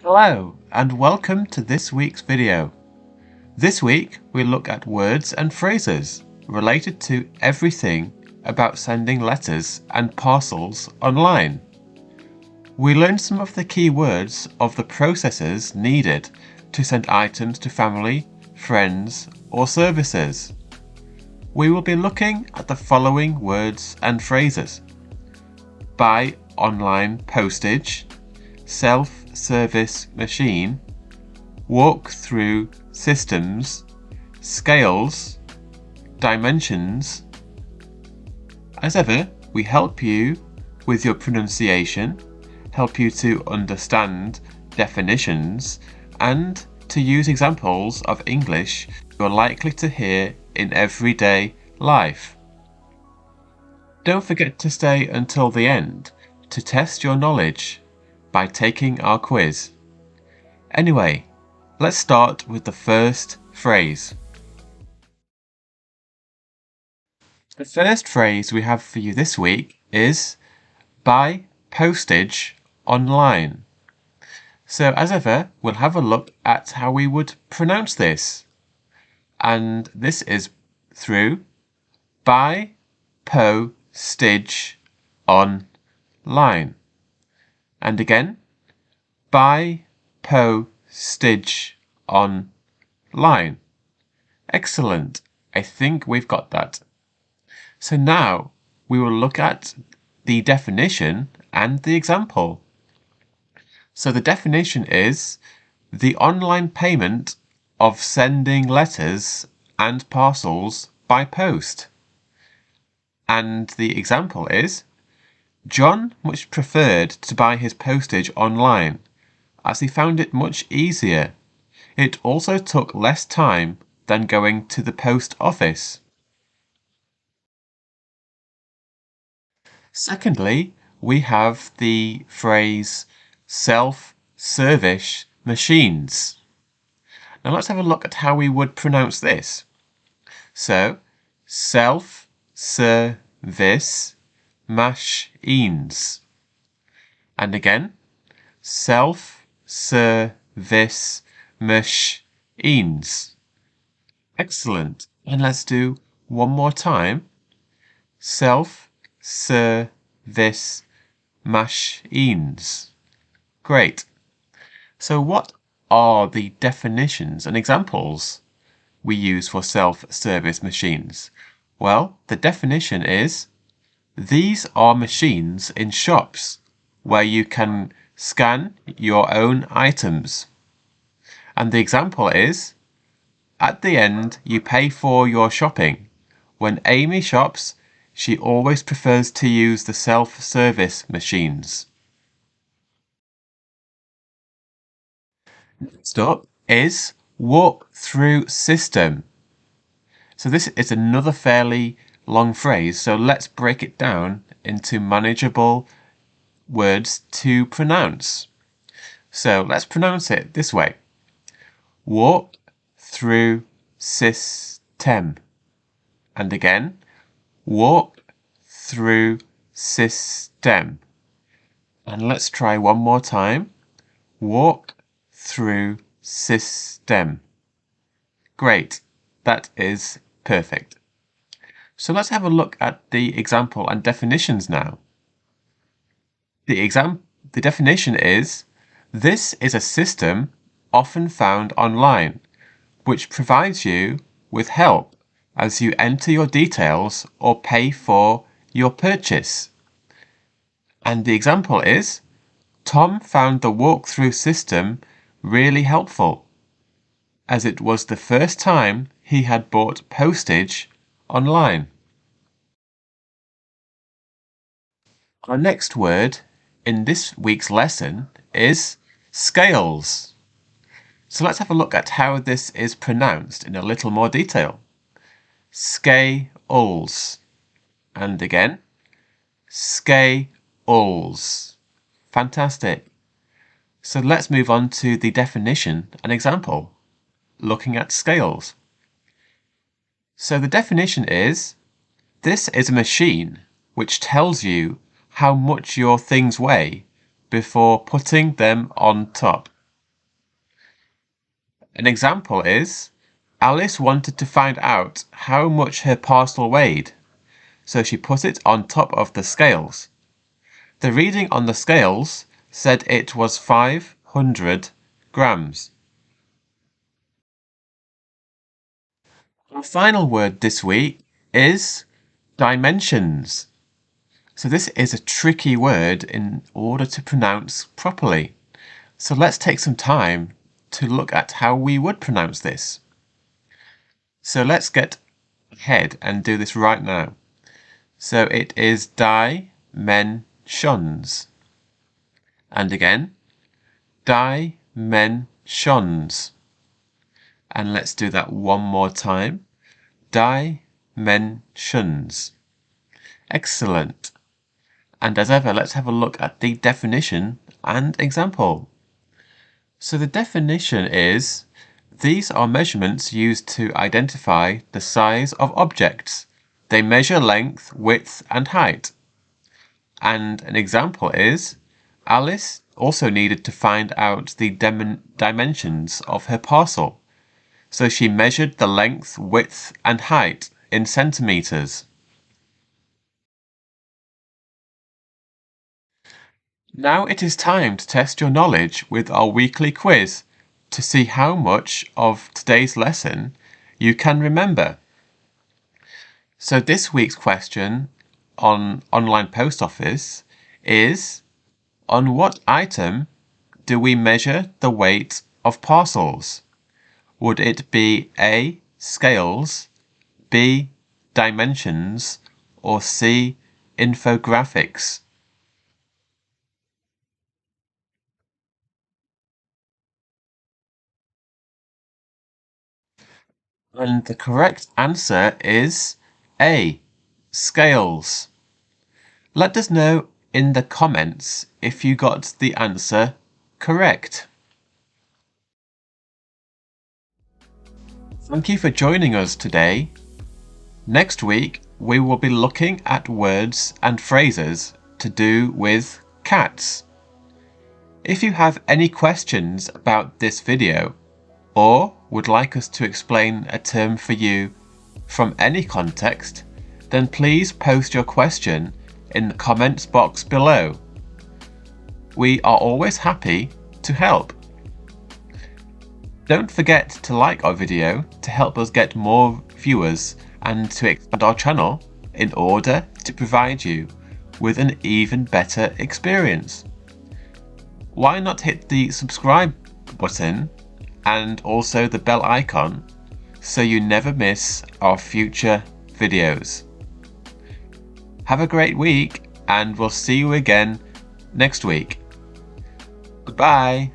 Hello and welcome to this week's video. This week we look at words and phrases related to everything about sending letters and parcels online. We learned some of the key words of the processes needed to send items to family, friends or services. We will be looking at the following words and phrases: buy online postage, self-service machine, walk-through systems, scales, dimensions. As ever, we help you with your pronunciation, help you to understand definitions, and to use examples of English you're likely to hear in everyday life. Don't forget to stay until the end to test your knowledge by taking our quiz. Anyway, let's start with the first phrase. The first phrase we have for you this week is buy postage online. So as ever, we'll have a look at how we would pronounce this. And this is through buy postage online. And again, buy postage online. Excellent. I think we've got that. So now we will look at the definition and the example. So the definition is the online payment of sending letters and parcels by post. And the example is John much preferred to buy his postage online as he found it much easier. It also took less time than going to the post office. Secondly, we have the phrase self-service machines. Now let's have a look at how we would pronounce this. So, self-service machines. And again, self-service machines. Excellent. And let's do one more time. Self-service machines. Great. So what are the definitions and examples we use for self-service machines? Well, the definition is these are machines in shops where you can scan your own items. And the example is, at the end you pay for your shopping. When Amy shops, she always prefers to use the self-service machines. Next up is walk-through system. So this is another fairly long phrase, so let's break it down into manageable words to pronounce. So let's pronounce it this way. Walk through system. And again, walk through system. And let's try one more time. Walk through system. Great. That is perfect. So let's have a look at the example and definitions now. The definition is, this is a system often found online, which provides you with help as you enter your details or pay for your purchase. And the example is, Tom found the walk-through system really helpful, as it was the first time he had bought postage online. Our next word in this week's lesson is scales. So let's have a look at how this is pronounced in a little more detail. Scales. And again, scales. Fantastic. So let's move on to the definition and example, looking at scales. So the definition is, this is a machine which tells you how much your things weigh before putting them on top. An example is, Alice wanted to find out how much her parcel weighed, so she put it on top of the scales. The reading on the scales said it was 500 grams. Our final word this week is dimensions. So this is a tricky word in order to pronounce properly. So let's take some time to look at how we would pronounce this. So let's get ahead and do this right now. So it is dimensions. And again, dimensions. And let's do that one more time. Dimensions. Excellent. And as ever, let's have a look at the definition and example. So the definition is, these are measurements used to identify the size of objects. They measure length, width, and height. And an example is, Alice also needed to find out the dimensions of her parcel. So she measured the length, width, and height in centimeters. Now it is time to test your knowledge with our weekly quiz to see how much of today's lesson you can remember. So this week's question on online post office is, on what item do we measure the weight of parcels? Would it be A, scales, B, dimensions, or C, infographics? And the correct answer is A, scales. Let us know in the comments if you got the answer correct. Thank you for joining us today. Next week, we will be looking at words and phrases to do with cats. If you have any questions about this video, or would like us to explain a term for you from any context, then please post your question in the comments box below. We are always happy to help. Don't forget to like our video to help us get more viewers and to expand our channel in order to provide you with an even better experience. Why not hit the subscribe button and also the bell icon so you never miss our future videos. Have a great week and we'll see you again next week. Goodbye.